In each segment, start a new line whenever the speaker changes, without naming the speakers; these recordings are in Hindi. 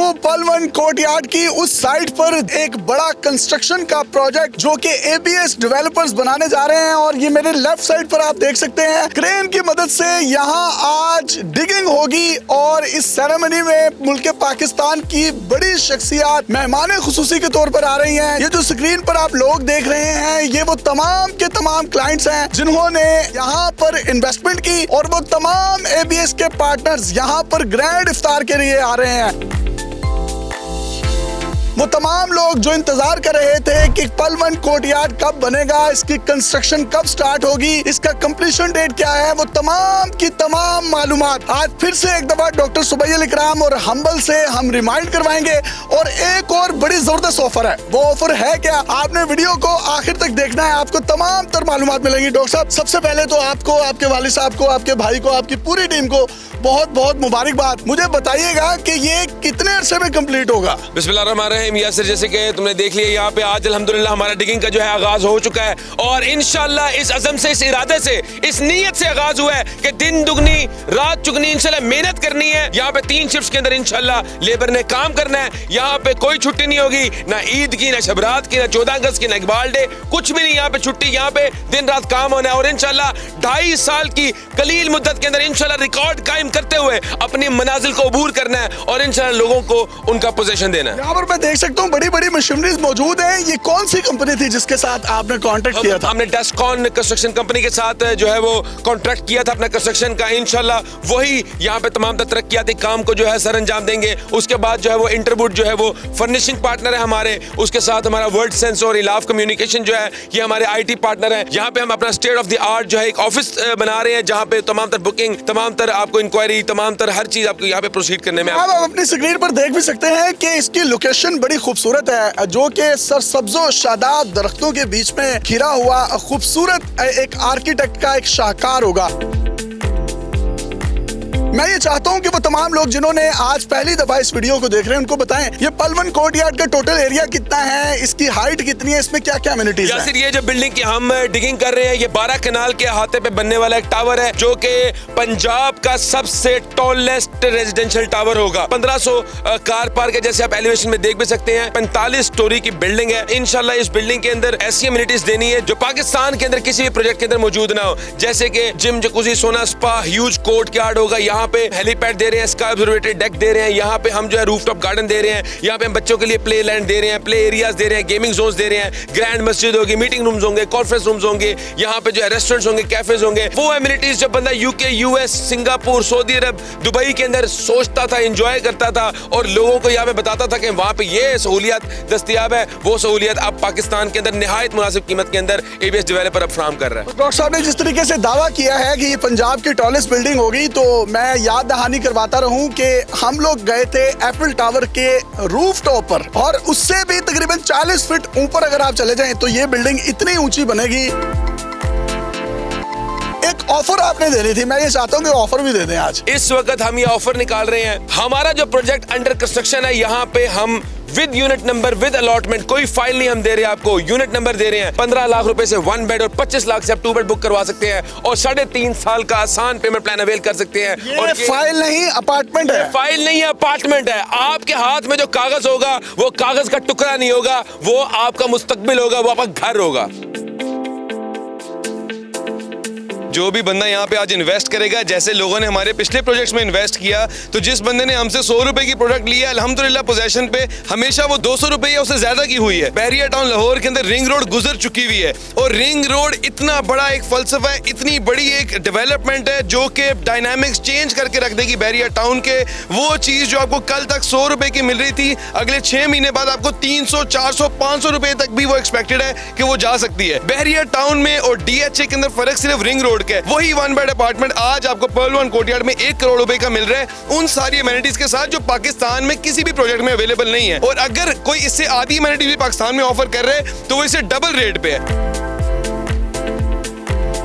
हूँ पल1 कोर्टयार्ड की उस साइट पर एक बड़ा कंस्ट्रक्शन का प्रोजेक्ट जो कि एबीएस डेवलपर्स बनाने जा रहे हैं। और ये मेरे लेफ्ट साइड पर आप देख सकते हैं क्रेन की मदद से यहाँ आज डिगिंग होगी और इस सेरेमनी में मुल्क पाकिस्तान की बड़ी शख्सियत मेहमान खुसूसी के तौर पर आ रही हैं। ये जो स्क्रीन पर आप लोग देख रहे हैं ये वो तमाम के तमाम क्लाइंट्स हैं जिन्होंने यहाँ पर इन्वेस्टमेंट की और वो तमाम एबीएस के पार्टनर्स यहाँ पर ग्रैंड इफ्तार के लिए आ रहे हैं। वो तमाम लोग जो इंतजार कर रहे थे कि पल1 कोर्टयार्ड कब बनेगा, इसकी कंस्ट्रक्शन कब स्टार्ट होगी, इसका कंप्लीशन डेट क्या है, वो तमाम की तमाम मालूमात आज फिर से एक दफा डॉक्टर सुबैल इकराम और हम्बल से हम रिमाइंड करवाएंगे। और एक और बड़ी जबरदस्त ऑफर है। वो ऑफर है क्या, आपने वीडियो को आखिर तक देखना है, आपको तमाम तर मालूमात मिलेंगी। डॉक्टर साहब, सबसे पहले तो आपको, आपके वालिद साहब को, आपके भाई को, आपकी पूरी टीम को बहुत बहुत मुबारकबाद। मुझे बताइएगा कि ये कितने अरसे में कंप्लीट होगा?
बिस्मिल्लाहिर्रहमानिर्रहीम। यासिर, जैसे कि तुमने देख लिया यहाँ पे आज अल्हम्दुलिल्लाह हमारा डिगिंग का जो है आगाज हो चुका है और इंशाल्लाह इस अज़म से, इस इरादे से, इस नीयत से आगाज हुआ है कि दिन दुगनी रात चुगनी इंशाल्लाह मेहनत करनी है। यहाँ पे 3 शिफ्ट्स के अंदर इंशाल्लाह लेबर ने काम करना है। यहाँ पे कोई छुट्टी नहीं होगी, ना ईद की, ना शबरात की, ना 14 अगस्त की, ना इकबाल डे, कुछ भी नहीं यहाँ पे छुट्टी। यहाँ पे दिन रात काम होना है और इंशाल्लाह 2.5 साल की कलील मुद्दत के अंदर इंशाल्लाह रिकॉर्ड कायम करते हुए अपनी मनाजिल को अबूर करना है और इंशाल्लाह लोगों को उनका पोजीशन देना है।
यहाँ पर मैं देख सकता हूँ बड़ी बड़ी मशीनरीज मौजूद है। ये कौन सी कंपनी थी जिसके साथ आपने कॉन्ट्रैक्ट किया था?
हमने डेस्कॉन कंस्ट्रक्शन कंपनी के साथ जो है वो कॉन्ट्रैक्ट किया था अपना कंस्ट्रक्शन का। इंशाल्लाह वही यहाँ पे तमाम तरक्याती काम को जो है सर अंजाम देंगे। उसके बाद जो है वो इंटरवुड जो है वो फर्निशिंग पार्टनर है हमारे। उसके साथ हमारा वर्ड सेंस और इलाफ कम्युनिकेशन जो है ये हमारे आईटी पार्टनर है। यहाँ पे हम अपना स्टेट ऑफ द आर्ट जो है एक ऑफिस बना रहे हैं जहाँ पे तमाम तर बुकिंग, तमाम तर आपको इंक्वायरी, तमाम तर हर चीज आपको यहाँ पे प्रोसीड करने में।
आप अपनी स्क्रीन पर देख भी सकते हैं कि इसकी लोकेशन बड़ी खूबसूरत है जो कि सरसब्जो शादाब दरख्तों के बीच में घिरा हुआ खूबसूरत एक आर्किटेक्ट का एक शाहकार होगा। मैं ये चाहता हूँ कि वो तमाम लोग जिन्होंने आज पहली दफा इस वीडियो को देख रहे हैं उनको बताएं ये पल1 कोर्टयार्ड का टोटल एरिया कितना है, इसकी हाइट कितनी है, इसमें क्या क्या एमिनिटीज हैं?
यासिर, ये जो बिल्डिंग की हम डिगिंग कर रहे हैं ये 12 कनाल के अहाते पे बनने वाला एक टावर है जो कि पंजाब का सबसे टॉलेस्ट रेजिडेंशियल टावर होगा। 1500 कार पार्क है, जैसे आप एलिवेशन में देख भी सकते हैं। 45 स्टोरी की बिल्डिंग है। इंशाल्लाह इस बिल्डिंग के अंदर ऐसी एमिनिटीज देनी है जो पाकिस्तान के अंदर किसी भी प्रोजेक्ट के अंदर मौजूद ना हो, जैसे कि जिम, जकूजी, सोना स्पा, ह्यूज कोर्टयार्ड होगा। यहाँ पे हेलीपैड दे रहे हैं, स्काई ऑब्जर्वेटरी डेक दे रहे हैं। यहाँ पे हम जो है रूफटॉप गार्डन दे रहे हैं। यहाँ पे हम बच्चों के लिए प्ले लैंड दे रहे हैं, प्ले एरियाज दे रहे हैं, गेमिंग जोन्स दे रहे हैं, ग्रैंड मस्जिद होगी, मीटिंग रूम्स होंगे, कॉन्फ्रेंस रूम्स होंगे, यहाँ पे जो है रेस्टोरेंट्स होंगे, कैफेज होंगे। वो एमिनिटीज जब बंदा यूके, यूएस, सिंगापुर, सऊदी अरब, दुबई के अंदर सोचता था, एंजॉय करता था और लोगों को यहाँ पे बताता था कि वहाँ पे ये सहूलियत दस्तयाब है, वो सहूलियत अब पाकिस्तान के अंदर निहायत मुनासिब कीमत के अंदर एबीएस डेवलपर अब फराहम कर रहा है।
डॉक्टर साहब ने जिस तरीके से दावा किया है कि ये पंजाब की टॉलेस्ट बिल्डिंग होगी तो मैं याद दहानी करवाता रहूं कि हम लोग गए थे एफिल टावर के रूफ टॉप पर और उससे भी तकरीबन 40 फीट ऊपर अगर आप चले जाएं तो ये बिल्डिंग इतनी ऊंची बनेगी। एक ऑफर आपने देनी थी, मैं ये चाहता हूँ कि ऑफर भी दे दें आज।
इस वक्त हम ये ऑफर निकाल रहे हैं। हमारा जो प्रोजेक्ट अंडर कंस्ट्रक्शन है यहाँ पे हम with unit number, with allotment, कोई फाइल नहीं हम दे रहे हैं आपको, यूनिट नंबर दे रहे हैं। 15 लाख रुपए से 1 बेड और 25 लाख से आप 2 बेड बुक करवा सकते हैं और 3.5 साल का आसान पेमेंट प्लान अवेल कर सकते हैं।
और फाइल नहीं अपार्टमेंट है,
फाइल नहीं है अपार्टमेंट है। आपके हाथ में जो कागज होगा वो कागज का टुकड़ा नहीं होगा, वो आपका मुस्तकबिल होगा, वो आपका घर होगा।
जो भी बंदा यहाँ पे आज इन्वेस्ट करेगा, जैसे लोगों ने हमारे पिछले प्रोजेक्ट्स में इन्वेस्ट किया, तो जिस बंदे ने हमसे 100 रुपए की प्रोडक्ट लिया अल्हम्दुलिल्लाह पोजेशन पे हमेशा वो 200 रुपए या उससे ज्यादा की हुई है। बहरिया टाउन लाहौर के अंदर रिंग रोड गुजर चुकी हुई है और रिंग रोड इतना बड़ा एक फलसफा है, इतनी बड़ी एक डेवलपमेंट है जो कि डायनामिक्स चेंज करके रख देगी बहरिया टाउन के। वो चीज जो आपको कल तक 100 रुपए की मिल रही थी, अगले 6 महीने बाद आपको 300, 400, 500 रुपए तक भी वो एक्सपेक्टेड है कि वो जा सकती है। बहरिया टाउन में और डीएचए के अंदर फर्क सिर्फ रिंग रोड के, वही 1 बेड अपार्टमेंट आज आपको पल1 कोर्टयार्ड में 1 करोड़ रुपए का मिल रहा है उन सारी एमिनिटीज के साथ जो पाकिस्तान में किसी भी प्रोजेक्ट में अवेलेबल नहीं है। और अगर कोई इससे आधी एमिनिटीज भी पाकिस्तान में ऑफर कर रहे हैं तो वो इससे डबल रेट पे है।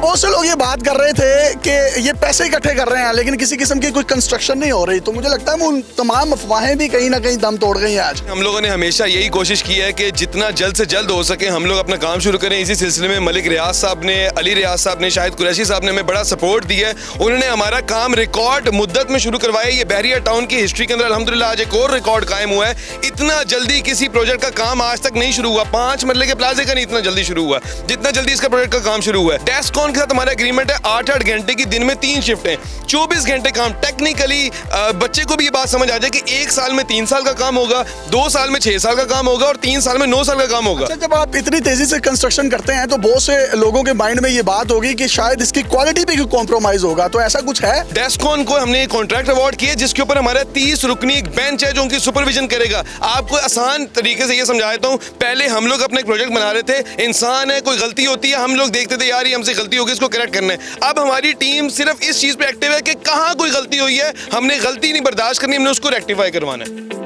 बहुत से लोग ये बात कर रहे थे कि ये पैसे इकट्ठे कर रहे हैं लेकिन किसी किस्म की कोई कंस्ट्रक्शन नहीं हो रही, तो मुझे लगता है उन तमाम अफवाहें भी कहीं ना कहीं दम तोड़ गई हैं आज।
हम लोगों ने हमेशा यही कोशिश की है कि जितना जल्द से जल्द हो सके हम लोग अपना काम शुरू करें। इसी सिलसिले में मलिक रियाज साहब ने, अली रियाज साहब ने, शाहिद कुरैशी साहब ने हमें बड़ा सपोर्ट दिया है। उन्होंने हमारा काम रिकॉर्ड मुद्दत में शुरू करवाया। ये बहरिया टाउन की हिस्ट्री के अंदर अल्हम्दुलिल्लाह आज एक और रिकॉर्ड कायम हुआ है। इतना जल्दी किसी प्रोजेक्ट का काम आज तक नहीं शुरू हुआ। 5 मरले के प्लाजे का नहीं इतना जल्दी शुरू हुआ जितना जल्दी इसका प्रोजेक्ट का काम शुरू हुआ है। टेस्कॉन के साथ हमारा एग्रीमेंट है 8-8 घंटे की, दिन में 3 शिफ्टें, 24 घंटे काम। टेक्निकली बच्चे को भी ये बात समझ आ जाए कि 1 साल में 3 साल का काम होगा, 2 साल में 6 साल का काम होगा और 3 साल में 9 साल का काम होगा।
अच्छा, जब आप इतनी तेजी से कंस्ट्रक्शन करते हैं तो बहुत से लोगों के माइंड में ये बात होगी कि शायद इसकी क्वालिटी पे कॉम्प्रोमाइज होगा, तो ऐसा कुछ है?
टेस्कॉन को हमने कॉन्ट्रैक्ट अवार्ड किया जिसके ऊपर हमारा 30 रुकनी एक बेंच है जो उनकी सुपरविजन करेगा। आपको आसान तरीके से ये समझा देता हूँ। पहले हम लोग अपना एक प्रोजेक्ट बना रहे थे, इंसान है, कोई गलती होती है, हम लोग देखते थे यार ये हमसे गलती होगी, इसको करेक्ट करना है। अब हमारी टीम सिर्फ इस चीज पे एक्टिव है कि कहाँ कोई गलती हुई है, हमने गलती नहीं बर्दाश्त करनी, हमने उसको रेक्टिफाई करवाना है।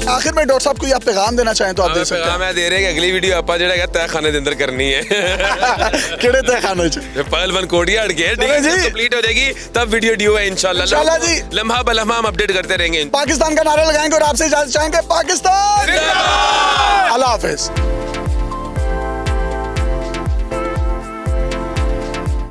आखिर में डॉक्टर साहब को आप पैगाम देना चाहें तो आप दे सकते हैं।
मैं दे रहे हैं कि अगली वीडियो आपा जेड़ा है तय खाने के अंदर करनी है।
केड़े तय खाने च
पहलवान कोडिया अड़ गए, कंप्लीट हो जाएगी तब वीडियो ड्यू है इंशाल्लाह
जी।
लम्हा बलम्हा हम अपडेट करते रहेंगे।
पाकिस्तान का नारा लगाएंगे और आपसे इजाजत चाहेंगे। पाकिस्तान, अल्लाह हाफिज।